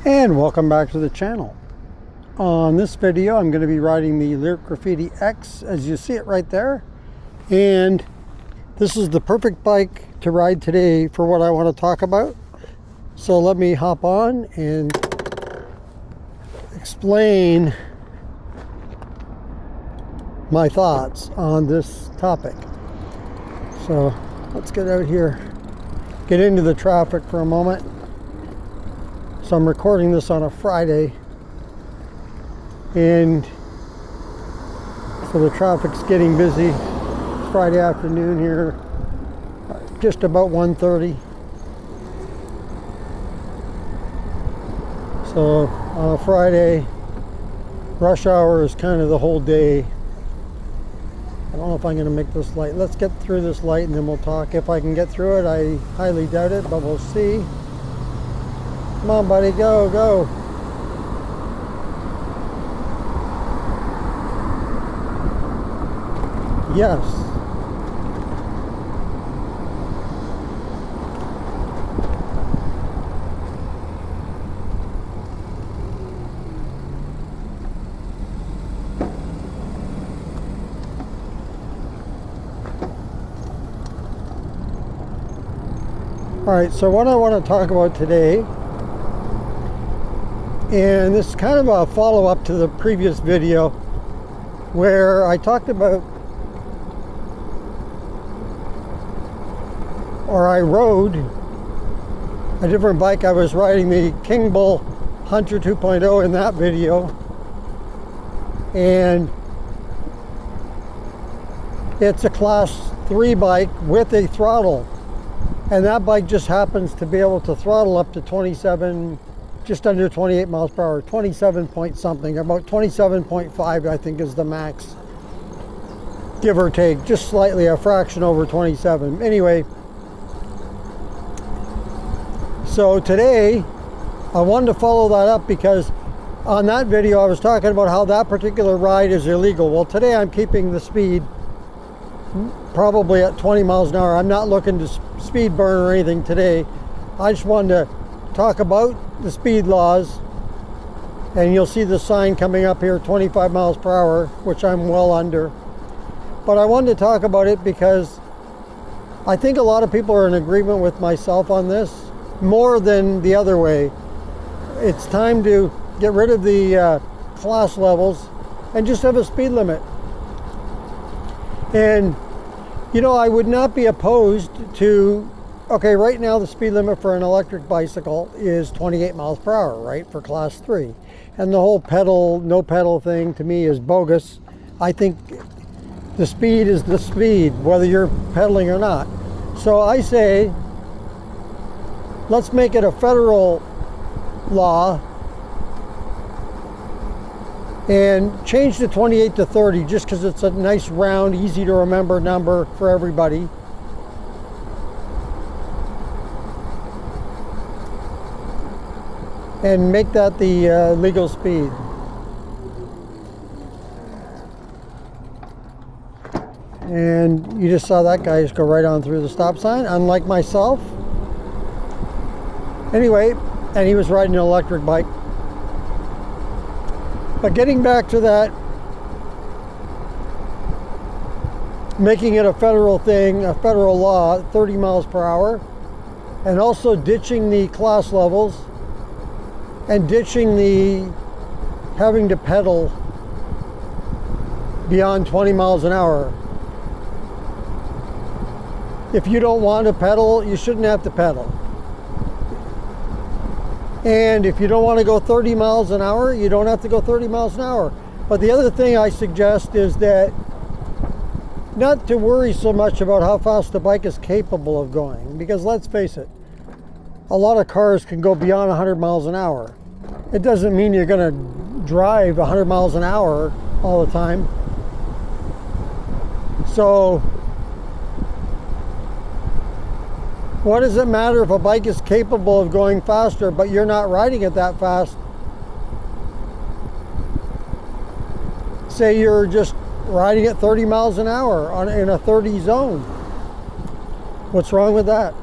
And welcome back to the channel. On this video I'm going to be riding the Lyric Graffiti X, as you see it right there, and this is the perfect bike to ride today for what I want to talk about. So let me hop on and explain my thoughts on this topic. So let's get out here, get into the traffic for a moment. So I'm recording this on a Friday, and so the traffic's getting busy. It's Friday afternoon here, just about 1:30. So on a Friday, rush hour is kind of the whole day. I don't know if I'm going to make this light. Let's get through this light and then we'll talk. If I can get through it, I highly doubt it, but we'll see. Come on, buddy, go, go. Yes. All right, so what I want to talk about today, and this is kind of a follow-up to the previous video where I talked about, or I rode a different bike. I was riding the King Bull Hunter 2.0 in that video, and it's a class 3 bike with a throttle. And that bike just happens to be able to throttle up to 27, just under 28 miles per hour, 27 point something, about 27.5 I think is the max, give or take, just slightly, a fraction over 27. Anyway, so today I wanted to follow that up because on that video I was talking about how that particular ride is illegal. Well, today I'm keeping the speed probably at 20 miles an hour. I'm not looking to speed burn or anything today. I just wanted to talk about the speed laws, and you'll see the sign coming up here, 25 miles per hour, which I'm well under. But I wanted to talk about it because I think a lot of people are in agreement with myself on this, more than the other way. It's time to get rid of the class levels and just have a speed limit. And you know, I would not be opposed to, okay, right now the speed limit for an electric bicycle is 28 miles per hour, right, for class 3. And the whole pedal, no pedal thing to me is bogus. I think the speed is the speed, whether you're pedaling or not. So I say, let's make it a federal law and change the 28 to 30 just because it's a nice round, easy to remember number for everybody. And make that the legal speed. And you just saw that guy just go right on through the stop sign, unlike myself. Anyway, and he was riding an electric bike. But getting back to that, making it a federal thing, a federal law, 30 miles per hour, and also ditching the class levels and ditching the having to pedal beyond 20 miles an hour. If you don't want to pedal, you shouldn't have to pedal. And if you don't want to go 30 miles an hour, you don't have to go 30 miles an hour. But the other thing I suggest is that not to worry so much about how fast the bike is capable of going. Because let's face it, a lot of cars can go beyond 100 miles an hour. It doesn't mean you're going to drive 100 miles an hour all the time. So what does it matter if a bike is capable of going faster, but you're not riding it that fast? Say you're just riding at 30 miles an hour in a 30 zone. What's wrong with that?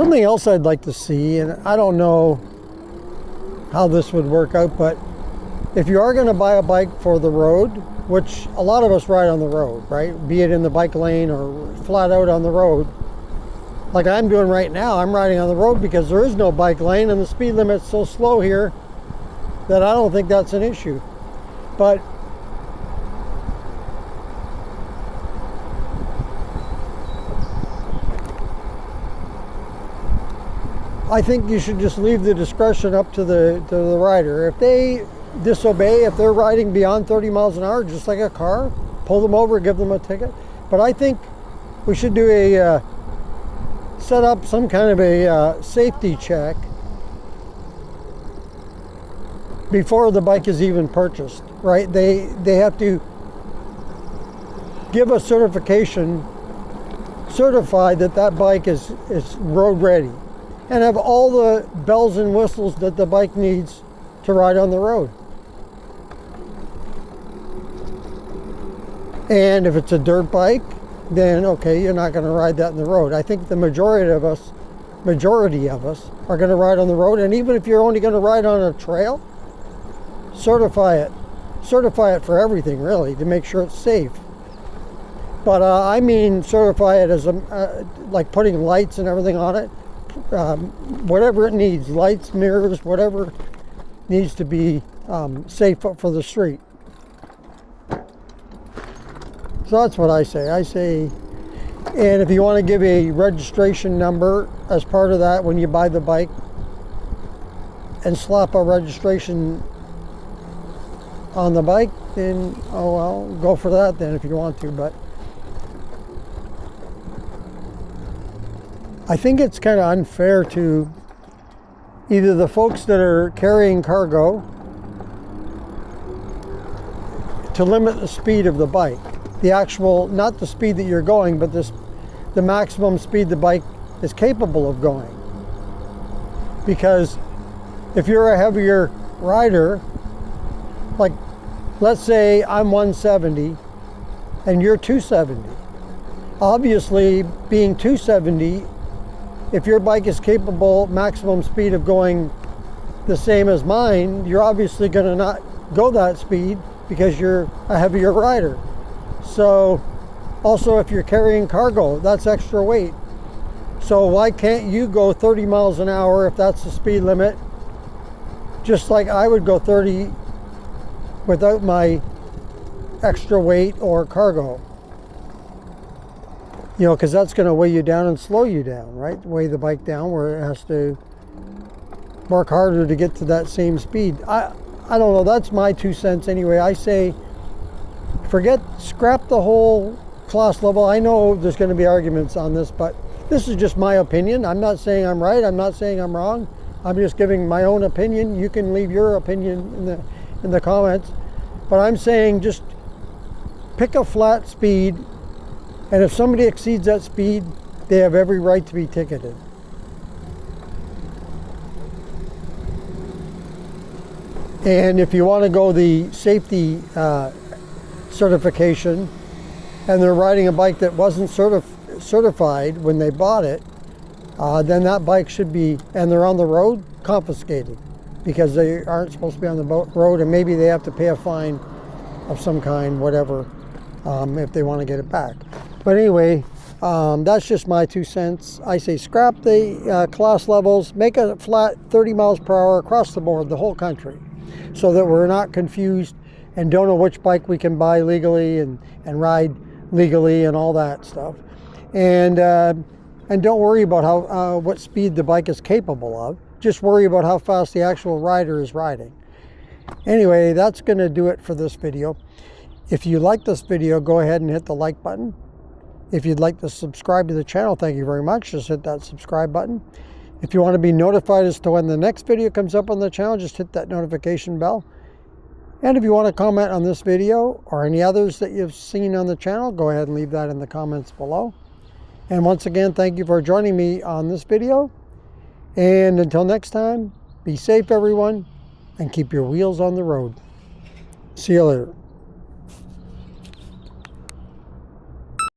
Something else I'd like to see, and I don't know how this would work out, but if you are going to buy a bike for the road, which a lot of us ride on the road, right? Be it in the bike lane or flat out on the road. Like I'm doing right now, I'm riding on the road because there is no bike lane and the speed limit's so slow here that I don't think that's an issue. But I think you should just leave the discretion up to the rider. If they disobey, if they're riding beyond 30 miles an hour, just like a car, pull them over, give them a ticket. But I think we should do a set up some kind of a safety check before the bike is even purchased, right? They have to give a certification, certify that that bike is road ready, and have all the bells and whistles that the bike needs to ride on the road. And if it's a dirt bike, then okay, you're not going to ride that in the road. I think the majority of us are going to ride on the road. And even if you're only going to ride on a trail, certify it for everything, really, to make sure it's safe. But I mean certify it as like putting lights and everything on it, whatever it needs, lights, mirrors, whatever needs to be safe for the street. So that's what I say. And if you want to give a registration number as part of that when you buy the bike, and slap a registration on the bike, then, oh well, go for that then if you want to. But I think it's kind of unfair to either the folks that are carrying cargo to limit the speed of the bike. The actual, not the speed that you're going, but the maximum speed the bike is capable of going. Because if you're a heavier rider, like let's say I'm 170 and you're 270. Obviously, being 270, if your bike is capable maximum speed of going the same as mine, you're obviously going to not go that speed because you're a heavier rider. So also if you're carrying cargo, that's extra weight. So why can't you go 30 miles an hour if that's the speed limit, just like I would go 30 without my extra weight or cargo? You know, because that's going to weigh you down and slow you down, right? Weigh the bike down where it has to work harder to get to that same speed. I don't know, that's my 2 cents anyway. I say scrap the whole class level. I know there's going to be arguments on this, but this is just my opinion. I'm not saying I'm right. I'm not saying I'm wrong. I'm just giving my own opinion. You can leave your opinion in the comments. But I'm saying just pick a flat speed, and if somebody exceeds that speed, they have every right to be ticketed. And if you want to go the safety certification, and they're riding a bike that wasn't certified when they bought it, then that bike should be, and they're on the road, confiscated, because they aren't supposed to be on the road, and maybe they have to pay a fine of some kind, whatever, if they want to get it back. But anyway, that's just my 2 cents. I say scrap the class levels, make a flat 30 miles per hour across the board, the whole country, so that we're not confused and don't know which bike we can buy legally and ride legally and all that stuff. And don't worry about how what speed the bike is capable of. Just worry about how fast the actual rider is riding. Anyway, that's going to do it for this video. If you like this video, go ahead and hit the like button. If you'd like to subscribe to the channel, thank you very much. Just hit that subscribe button. If you want to be notified as to when the next video comes up on the channel, just hit that notification bell. And if you want to comment on this video or any others that you've seen on the channel, go ahead and leave that in the comments below. And once again, thank you for joining me on this video. And until next time, be safe everyone, and keep your wheels on the road. See you later.